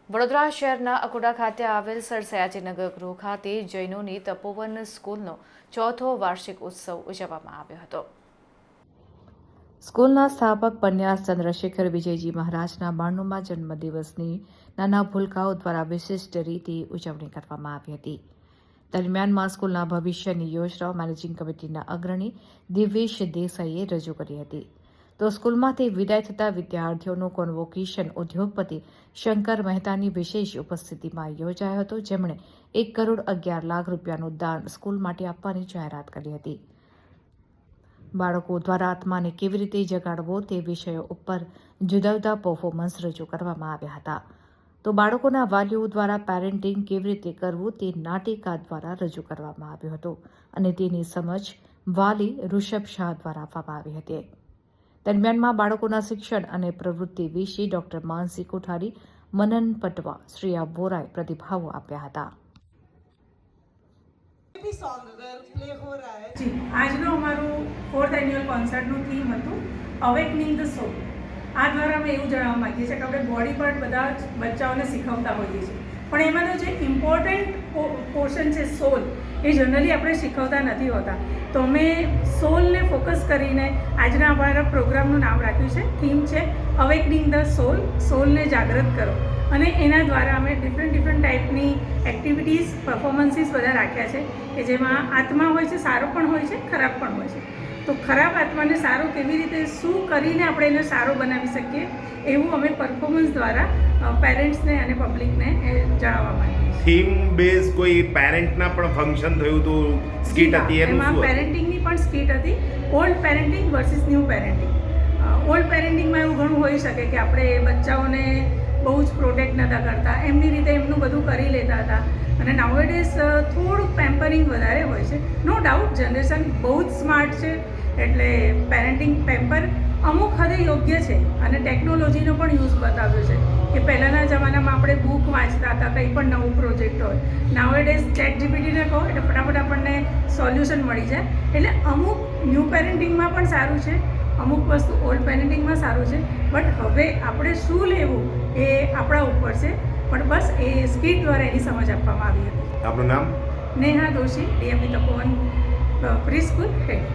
વડોદરા શહેરના અકોડા ખાતે આવેલ સર સયાજીનગર ગૃહ ખાતે જૈનોની તપોવન સ્કૂલનો ચોથો વાર્ષિક ઉત્સવ ઉજવવામાં આવ્યો હતો. સ્કૂલના સ્થાપક પન્યાસ ચંદ્રશેખર વિજયજી મહારાજના 92મા જન્મદિવસની નાના ભૂલકાઓ દ્વારા વિશિષ્ટ રીતે ઉજવણી કરવામાં આવી હતી. દરમિયાનમાં સ્કૂલના ભવિષ્યની યોજનાઓ મેનેજિંગ કમિટીના અગ્રણી દિવેશ દેસાઈએ રજૂ કરી હતી. તો સ્કૂલમાંથી વિદાય થતા વિદ્યાર્થીઓનું કોન્વોકેશન ઉદ્યોગપતિ શંકર મહેતાની વિશેષ ઉપસ્થિતિમાં યોજાયો હતો, જેમણે 1,11,00,000 રૂપિયાનું દાન સ્કૂલ માટે આપવાની જાહેરાત કરી હતી. બાળકો દ્વારા આત્માને કેવી રીતે જગાડવો તે વિષયો ઉપર જુદા જુદા પરફોર્મન્સ રજૂ કરવામાં આવ્યા હતા. તો બાળકોના વાલીઓ દ્વારા પેરેન્ટિંગ કેવી રીતે કરવું તે નાટિકા દ્વારા રજૂ કરવામાં આવ્યું હતું અને તેની સમજ વાલી ઋષભ શાહ દ્વારા આપવામાં આવી હતી. દરમિયાનમાં બાળકોના શિક્ષણ અને પ્રવૃત્તિ વિશે ડોક્ટર માનસી કોઠારી, મનન પટવા, શ્રેયા વોરાએ પ્રતિભાવો આપ્યા હતા. આજનો અમારું 4th એન્યુઅલ કોન્સર્ટનું થીમ હતું અવેકનિંગ ધ સોલ. આ દ્વારા અમે એવું જણાવવા માંગીએ છીએ કે આપણે બોડી પાર્ટ બધા જ બચ્ચાઓને શીખવતા હોઈએ છીએ, પણ એમાંનો જે ઇમ્પોર્ટન્ટ પોર્શન છે સોલ, એ જનરલી આપણે શીખવતા નથી હોતા. તો અમે સોલને ફોકસ કરીને આજના અમારા પ્રોગ્રામનું નામ રાખ્યું છે. થીમ છે અવેકનિંગ ધ સોલ, સોલને જાગૃત કરો. અને એના દ્વારા અમે ડિફરન્ટ ટાઈપની એક્ટિવિટીઝ, પરફોર્મન્સીસ બધા રાખ્યા છે કે જેમાં આત્મા હોય છે, સારો પણ હોય છે, ખરાબ પણ હોય છે. તો ખરાબ આત્માને સારો કેવી રીતે, શું કરીને આપણે એને સારો બનાવી શકીએ, એવું અમે પરફોર્મન્સ દ્વારા પેરેન્ટ્સને અને પબ્લિકને જણાવવા માંગીએ છીએ. થીમ બેઝ કોઈ પેરેન્ટના પણ ફંક્શન થયું હતું, સ્કીટ હતી, એમાં પેરેન્ટિંગની પણ સ્કીટ હતી. Old parenting versus new parenting. Old પેરેન્ટિંગમાં એવું ઘણું હોઈ શકે કે આપણે બચ્ચાઓને બહુ જ પ્રોટેક્ટ નહોતા કરતા, એમની રીતે એમનું બધું કરી લેતા હતા. અને નાઉએડેઝ થોડુંક પેમ્પરિંગ વધારે હોય છે. નો ડાઉટ જનરેશન બહુ જ સ્માર્ટ છે, એટલે પેરેન્ટિંગ પેમ્પર અમુક હદે યોગ્ય છે. અને ટેકનોલોજીનો પણ યુઝ બતાવ્યો છે કે પહેલાંના જમાનામાં આપણે બુક વાંચતા હતા, કંઈ પણ નવું પ્રોજેક્ટ હોય. નાઉએડેઝ ChatGPTને કહો એટલે ફટાફટ આપણને સોલ્યુશન મળી જાય. એટલે અમુક ન્યૂ પેરેન્ટિંગમાં પણ સારું છે, અમુક વસ્તુ ઓલ્ડ પેરેન્ટિંગમાં સારું છે. બટ હવે આપણે શું લેવું એ આપણા ઉપર છે. પણ બસ એ સ્કીટ દ્વારા એની સમજ આપવામાં આવી હતી. આપનું નામ? નેહા દોશી, DMV તપોવન પ્રી સ્કૂલ હેડ.